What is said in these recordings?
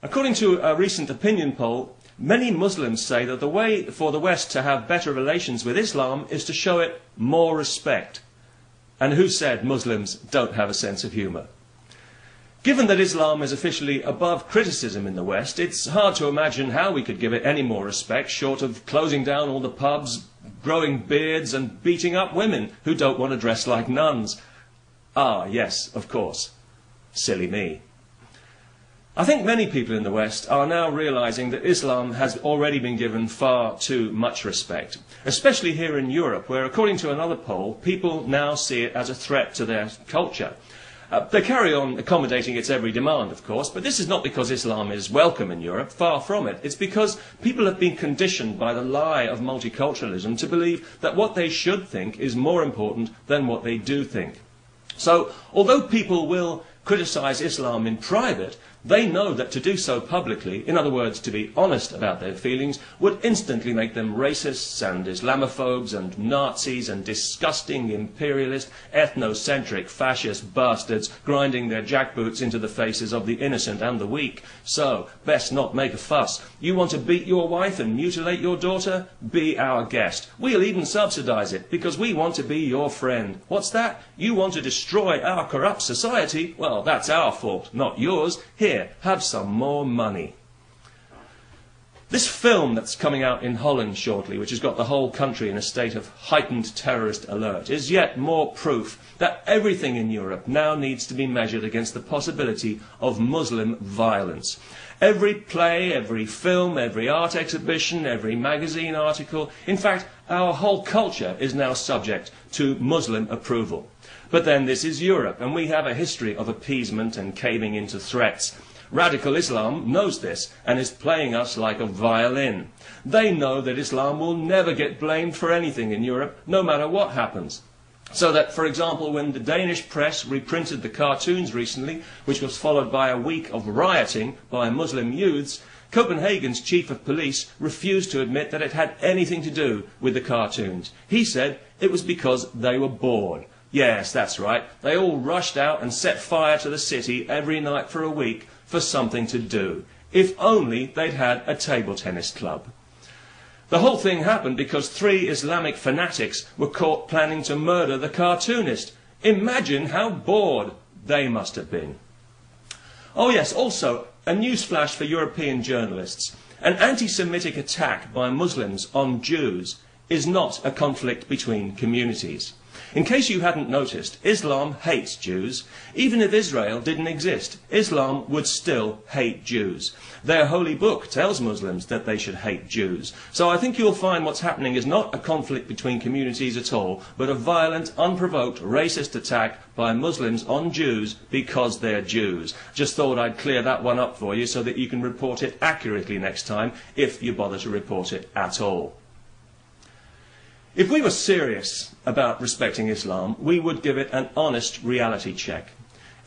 According to a recent opinion poll, many Muslims say that the way for the West to have better relations with Islam is to show it more respect. And who said Muslims don't have a sense of humour? Given that Islam is officially above criticism in the West, it's hard to imagine how we could give it any more respect short of closing down all the pubs, growing beards and beating up women who don't want to dress like nuns. Ah, yes, of course. Silly me. I think many people in the West are now realising that Islam has already been given far too much respect, especially here in Europe, where, according to another poll, people now see it as a threat to their culture. They carry on accommodating its every demand, of course, but this is not because Islam is welcome in Europe, far from it. It's because people have been conditioned by the lie of multiculturalism to believe that what they should think is more important than what they do think. So, although people will criticise Islam in private, they know that to do so publicly, in other words, to be honest about their feelings, would instantly make them racists and Islamophobes and Nazis and disgusting imperialist, ethnocentric, fascist bastards grinding their jackboots into the faces of the innocent and the weak. So, best not make a fuss. You want to beat your wife and mutilate your daughter? Be our guest. We'll even subsidise it, because we want to be your friend. What's that? You want to destroy our corrupt society? Well, that's our fault, not yours. Here, have some more money. This film that's coming out in Holland shortly, which has got the whole country in a state of heightened terrorist alert, is yet more proof that everything in Europe now needs to be measured against the possibility of Muslim violence. Every play, every film, every art exhibition, every magazine article, in fact, our whole culture is now subject to Muslim approval. But then this is Europe, and we have a history of appeasement and caving into threats. Radical Islam knows this and is playing us like a violin. They know that Islam will never get blamed for anything in Europe, no matter what happens. So that, for example, when the Danish press reprinted the cartoons recently, which was followed by a week of rioting by Muslim youths, Copenhagen's chief of police refused to admit that it had anything to do with the cartoons. He said it was because they were bored. Yes, that's right. They all rushed out and set fire to the city every night for a week for something to do. If only they'd had a table tennis club. The whole thing happened because 3 Islamic fanatics were caught planning to murder the cartoonist. Imagine how bored they must have been. Oh yes, also, a newsflash for European journalists. An anti-Semitic attack by Muslims on Jews is not a conflict between communities. In case you hadn't noticed, Islam hates Jews. Even if Israel didn't exist, Islam would still hate Jews. Their holy book tells Muslims that they should hate Jews. So I think you'll find what's happening is not a conflict between communities at all, but a violent, unprovoked, racist attack by Muslims on Jews because they're Jews. Just thought I'd clear that one up for you so that you can report it accurately next time, if you bother to report it at all. If we were serious about respecting Islam, we would give it an honest reality check.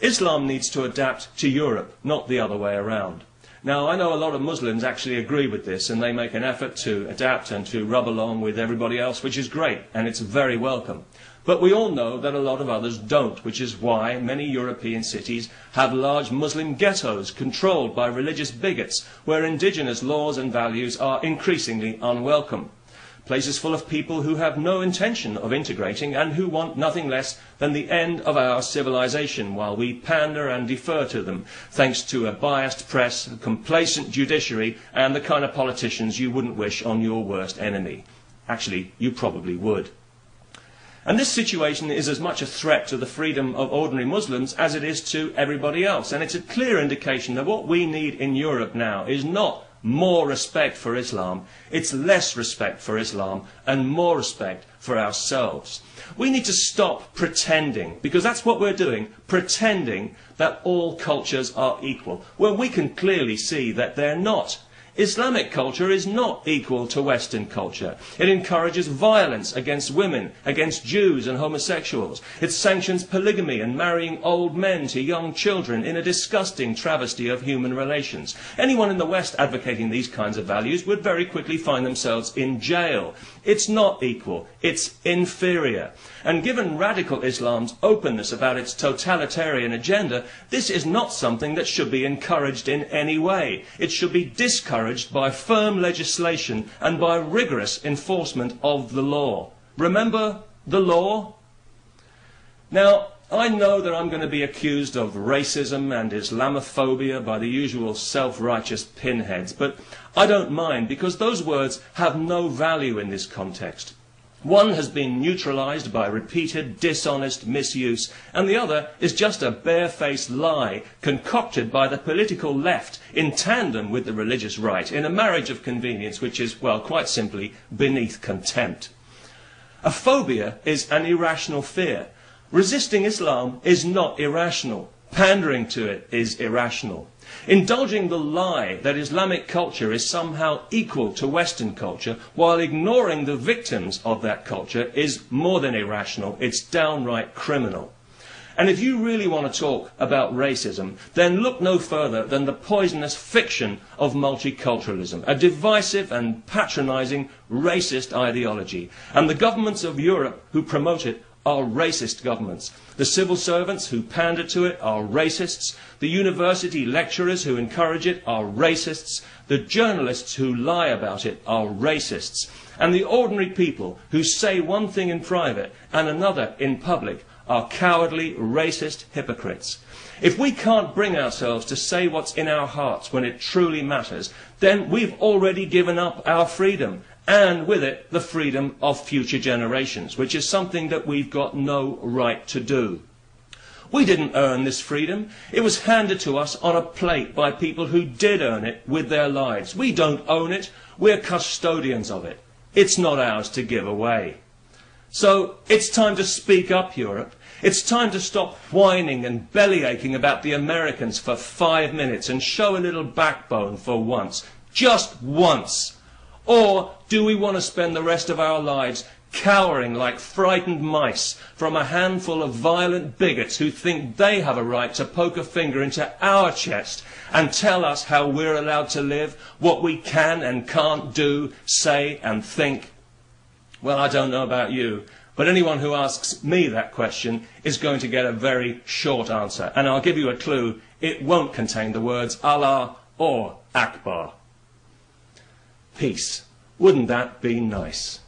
Islam needs to adapt to Europe, not the other way around. Now, I know a lot of Muslims actually agree with this, and they make an effort to adapt and to rub along with everybody else, which is great, and it's very welcome. But we all know that a lot of others don't, which is why many European cities have large Muslim ghettos controlled by religious bigots, where indigenous laws and values are increasingly unwelcome. Places full of people who have no intention of integrating and who want nothing less than the end of our civilization while we pander and defer to them, thanks to a biased press, a complacent judiciary and the kind of politicians you wouldn't wish on your worst enemy. Actually, you probably would. And this situation is as much a threat to the freedom of ordinary Muslims as it is to everybody else. And it's a clear indication that what we need in Europe now is not more respect for Islam, it's less respect for Islam and more respect for ourselves. We need to stop pretending, because that's what we're doing, pretending that all cultures are equal, when we can clearly see that they're not. Islamic culture is not equal to Western culture. It encourages violence against women, against Jews and homosexuals. It sanctions polygamy and marrying old men to young children in a disgusting travesty of human relations. Anyone in the West advocating these kinds of values would very quickly find themselves in jail. It's not equal, it's inferior. And given radical Islam's openness about its totalitarian agenda, this is not something that should be encouraged in any way. It should be discouraged by firm legislation and by rigorous enforcement of the law. Remember the law? Now, I know that I'm going to be accused of racism and Islamophobia by the usual self-righteous pinheads, but I don't mind because those words have no value in this context. One has been neutralized by repeated dishonest misuse, and the other is just a barefaced lie concocted by the political left in tandem with the religious right in a marriage of convenience which is, well, quite simply beneath contempt. A phobia is an irrational fear. Resisting Islam is not irrational. Pandering to it is irrational. Indulging the lie that Islamic culture is somehow equal to Western culture while ignoring the victims of that culture is more than irrational, it's downright criminal. And if you really want to talk about racism, then look no further than the poisonous fiction of multiculturalism, a divisive and patronizing racist ideology. And the governments of Europe who promote it are racist governments. The civil servants who pander to it are racists. The university lecturers who encourage it are racists. The journalists who lie about it are racists. And the ordinary people who say one thing in private and another in public are cowardly, racist hypocrites. If we can't bring ourselves to say what's in our hearts when it truly matters, then we've already given up our freedom, and with it the freedom of future generations, which is something that we've got no right to do. We didn't earn this freedom. It was handed to us on a plate by people who did earn it with their lives. We don't own it. We're custodians of it. It's not ours to give away. So it's time to speak up, Europe. It's time to stop whining and bellyaching about the Americans for 5 minutes and show a little backbone for once. Just once. Or do we want to spend the rest of our lives cowering like frightened mice from a handful of violent bigots who think they have a right to poke a finger into our chest and tell us how we're allowed to live, what we can and can't do, say and think? Well, I don't know about you, but anyone who asks me that question is going to get a very short answer. And I'll give you a clue. It won't contain the words Allah or Akbar. Peace. Wouldn't that be nice?